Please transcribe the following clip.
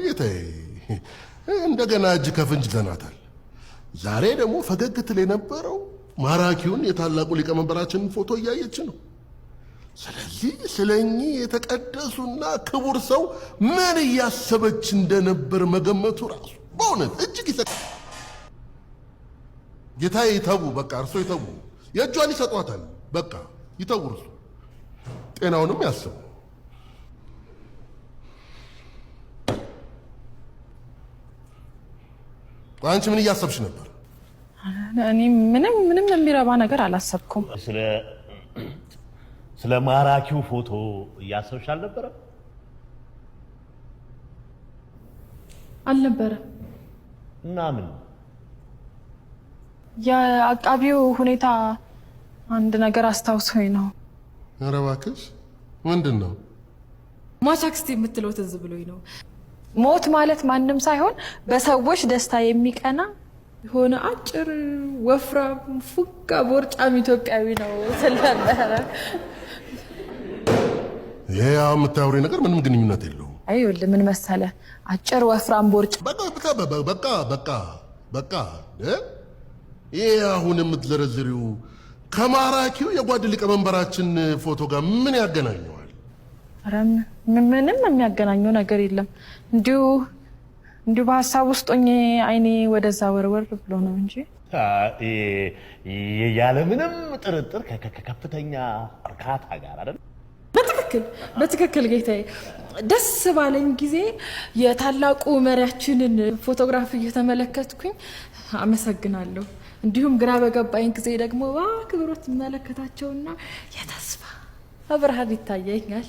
ጌታዬ እንደገና እጅ ከፍንጅ ዘናታል። ዛሬ ደግሞ ፈገግ ትል የነበረው ማራኪውን የታላቁ ሊቀመንበራችንን ፎቶ እያየች ነው። ስለዚህ ስለኚህ የተቀደሱና ክቡር ሰው ምን እያሰበች እንደነበር መገመቱ ራሱ በእውነት እጅግ ይሰቃል። ጌታዬ ይተዉ፣ በቃ እርሶ ይተዉ። የእጇን ይሰጧታል፣ በቃ ይተዉ። እርሶ ጤናውንም ያስቡ። አንቺ ምን እያሰብሽ ነበር? እኔ ምንም የሚረባ ነገር አላሰብኩም። ስለ ማራኪው ፎቶ እያሰብሽ አልነበረም? አልነበረም። እና ምን? የአቃቢው ሁኔታ አንድ ነገር አስታውሶኝ ነው። ኧረ እባክሽ ምንድን ነው? ሟች አክስቴ የምትለው ትዝ ብሎኝ ነው። ሞት ማለት ማንም ሳይሆን በሰዎች ደስታ የሚቀና የሆነ አጭር ወፍራም ፉጋ ቦርጫም ኢትዮጵያዊ ነው ስለነበረ ይሄ የምታወሪ ነገር ምንም ግንኙነት የለውም። አይውል ምን መሰለ አጭር ወፍራም ቦርጫ በቃ ይሄ አሁን የምትዘረዝሪው ከማራኪው የጓድ ሊቀመንበራችን ፎቶ ጋር ምን ያገናኘዋል? ምንም የሚያገናኘው ነገር የለም። እንዲሁ በሀሳብ ውስጥ ሆኜ አይኔ ወደዛ ወርወር ብሎ ነው እንጂ ያለምንም ጥርጥር ከከፍተኛ እርካታ ጋር አይደል? በትክክል ጌታዬ። ደስ ባለኝ ጊዜ የታላቁ መሪያችንን ፎቶግራፍ እየተመለከትኩኝ አመሰግናለሁ። እንዲሁም ግራ በገባኝ ጊዜ ደግሞ በአክብሮት መለከታቸውና የተስፋ ብርሃን ይታየኛል።